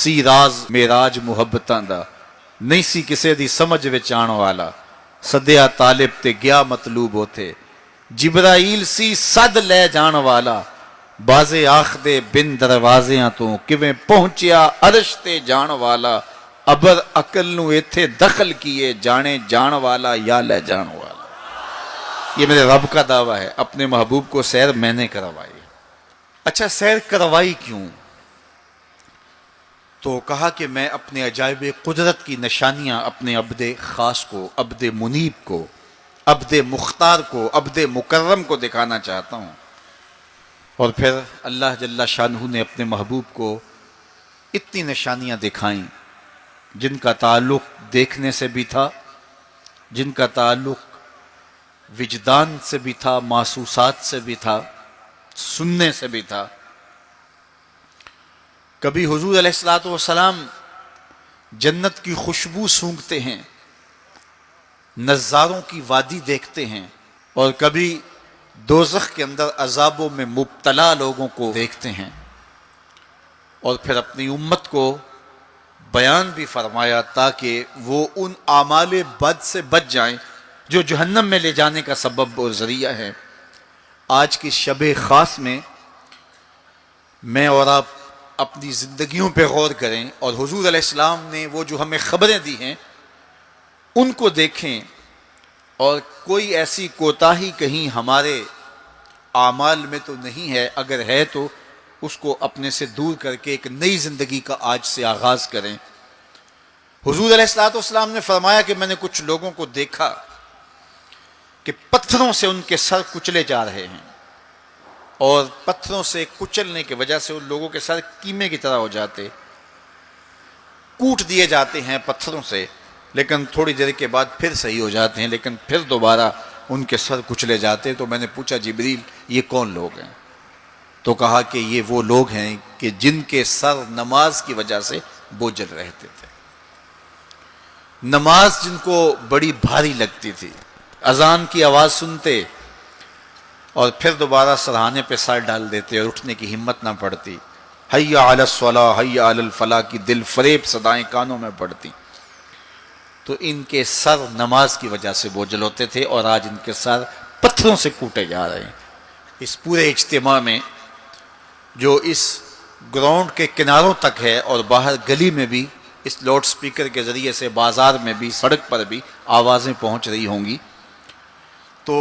ਸੀ ਰਾਜ਼ ਮੇਰਾਜ ਮੁਹੱਬਤਾਂ ਦਾ, ਨਹੀਂ ਸੀ ਕਿਸੇ ਦੀ ਸਮਝ ਵਿੱਚ ਆਉਣ ਵਾਲਾ, ਸੱਦਿਆ ਤਾਲਿਬ ਤੇ ਗਿਆ ਮਤਲੂਬ ਉਥੇ, ਜਿਬਰਾਈਲ ਸੀ ਸੱਦ ਲੈ ਜਾਣ ਵਾਲਾ, ਬਾਜ਼ੇ ਆਖਦੇ ਬਿਨ ਦਰਵਾਜ਼ਿਆਂ ਤੋਂ, ਕਿਵੇਂ ਪਹੁੰਚਿਆ ਅਰਸ਼ ਤੇ ਜਾਣ ਵਾਲਾ, ਅਬਰ ਅਕਲ ਨੂੰ ਇੱਥੇ دخل کیے جانے جان والا یا لے جان والا۔ یہ میرے رب کا دعویٰ ہے، اپنے محبوب کو سیر میں نے کروائی۔ اچھا سیر کروائی کیوں؟ تو کہا کہ میں اپنے عجائب قدرت کی نشانیاں اپنے عبد خاص کو، عبد منیب کو، عبد مختار کو، عبد مکرم کو دکھانا چاہتا ہوں۔ اور پھر اللہ جل شانہ نے اپنے محبوب کو اتنی نشانیاں دکھائیں جن کا تعلق دیکھنے سے بھی تھا، جن کا تعلق وجدان سے بھی تھا، محسوسات سے بھی تھا، سننے سے بھی تھا۔ کبھی حضور علیہ السلام جنت کی خوشبو سونگھتے ہیں، نظاروں کی وادی دیکھتے ہیں، اور کبھی دوزخ کے اندر عذابوں میں مبتلا لوگوں کو دیکھتے ہیں، اور پھر اپنی امت کو بیان بھی فرمایا تاکہ وہ ان اعمال بد سے بچ جائیں جو جہنم میں لے جانے کا سبب اور ذریعہ ہے۔ آج کی شب خاص میں اور آپ اپنی زندگیوں پہ غور کریں، اور حضور علیہ السلام نے وہ جو ہمیں خبریں دی ہیں ان کو دیکھیں، اور کوئی ایسی کوتاہی کہیں ہمارے اعمال میں تو نہیں ہے، اگر ہے تو اس کو اپنے سے دور کر کے ایک نئی زندگی کا آج سے آغاز کریں۔ حضور علیہ السلام نے فرمایا کہ میں نے کچھ لوگوں کو دیکھا کہ پتھروں سے ان کے سر کچلے جا رہے ہیں، اور پتھروں سے کچلنے کی وجہ سے ان لوگوں کے سر کیمے کی طرح ہو جاتے، کوٹ دیے جاتے ہیں پتھروں سے، لیکن تھوڑی دیر کے بعد پھر صحیح ہو جاتے ہیں، لیکن پھر دوبارہ ان کے سر کچلے جاتے۔ تو میں نے پوچھا جبریل یہ کون لوگ ہیں؟ تو کہا کہ یہ وہ لوگ ہیں کہ جن کے سر نماز کی وجہ سے بوجھل رہتے تھے، نماز جن کو بڑی بھاری لگتی تھی، اذان کی آواز سنتے اور پھر دوبارہ سرہانے پہ سر ڈال دیتے اور اٹھنے کی ہمت نہ پڑتی، حی علی الصلاۃ حی علی الفلاح کی دل فریب صدائیں کانوں میں پڑتی، تو ان کے سر نماز کی وجہ سے بوجھل ہوتے تھے، اور آج ان کے سر پتھروں سے کوٹے جا رہے ہیں۔ اس پورے اجتماع میں جو اس گراؤنڈ کے کناروں تک ہے اور باہر گلی میں بھی اس لاؤڈ سپیکر کے ذریعے سے، بازار میں بھی، سڑک پر بھی آوازیں پہنچ رہی ہوں گی، تو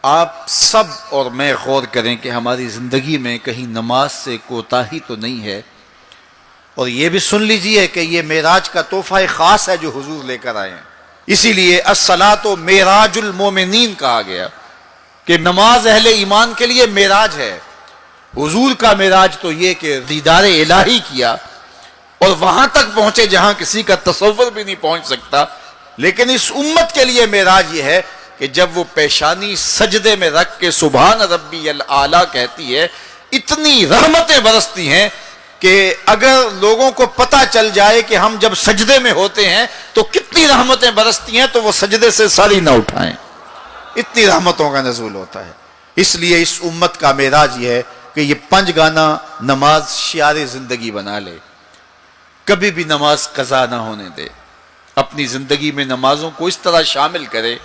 آپ سب اور میں غور کریں کہ ہماری زندگی میں کہیں نماز سے کوتاہی تو نہیں ہے، اور یہ بھی سن لیجئے کہ یہ معراج کا تحفہ خاص ہے جو حضور لے کر آئے ہیں۔ اسی لیے الصلاۃ معراج المومنین کہا گیا کہ نماز اہل ایمان کے لیے معراج ہے۔ حضور کا معراج تو یہ کہ دیدار الہی کیا اور وہاں تک پہنچے جہاں کسی کا تصور بھی نہیں پہنچ سکتا، لیکن اس امت کے لیے معراج یہ ہے کہ جب وہ پیشانی سجدے میں رکھ کے سبحان ربی الاعلیٰ کہتی ہے، اتنی رحمتیں برستی ہیں کہ اگر لوگوں کو پتہ چل جائے کہ ہم جب سجدے میں ہوتے ہیں تو کتنی رحمتیں برستی ہیں، تو وہ سجدے سے سر ہی نہ اٹھائیں، اتنی رحمتوں کا نزول ہوتا ہے۔ اس لیے اس امت کا معراج یہ ہے کہ یہ 5 گانا نماز شعار زندگی بنا لے، کبھی بھی نماز قضا نہ ہونے دے، اپنی زندگی میں نمازوں کو اس طرح شامل کرے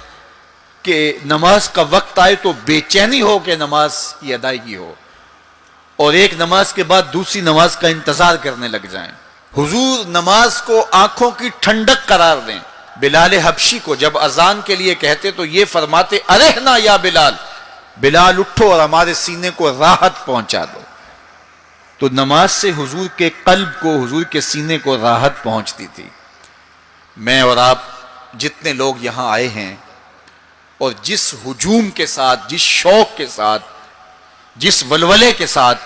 کہ نماز کا وقت آئے تو بے چینی ہو کہ نماز کی ادائیگی ہو، اور ایک نماز کے بعد دوسری نماز کا انتظار کرنے لگ جائیں۔ حضور نماز کو آنکھوں کی ٹھنڈک قرار دیں۔ بلال حبشی کو جب اذان کے لیے کہتے تو یہ فرماتے ارحنا یا بلال، بلال اٹھو اور ہمارے سینے کو راحت پہنچا دو۔ تو نماز سے حضور کے قلب کو، حضور کے سینے کو راحت پہنچتی تھی۔ میں اور آپ جتنے لوگ یہاں آئے ہیں اور جس ہجوم کے ساتھ، جس شوق کے ساتھ، جس ولولے کے ساتھ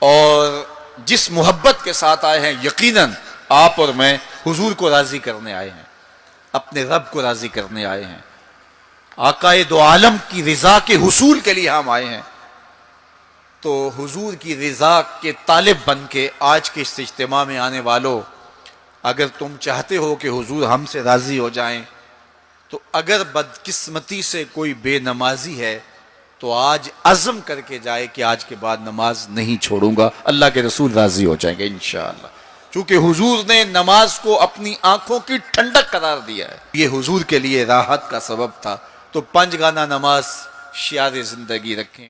اور جس محبت کے ساتھ آئے ہیں، یقیناً آپ اور میں حضور کو راضی کرنے آئے ہیں، اپنے رب کو راضی کرنے آئے ہیں، آقائے دو عالم کی رضا کے حصول کے لیے ہم آئے ہیں۔ تو حضور کی رضا کے طالب بن کے آج کے اس اجتماع میں آنے والوں، اگر تم چاہتے ہو کہ حضور ہم سے راضی ہو جائیں، تو اگر بدقسمتی سے کوئی بے نمازی ہے تو آج عزم کر کے جائے کہ آج کے بعد نماز نہیں چھوڑوں گا، اللہ کے رسول راضی ہو جائیں گے انشاءاللہ، چونکہ حضور نے نماز کو اپنی آنکھوں کی ٹھنڈک قرار دیا ہے، یہ حضور کے لیے راحت کا سبب تھا۔ تو 5 گانا نماز شعار زندگی رکھیں۔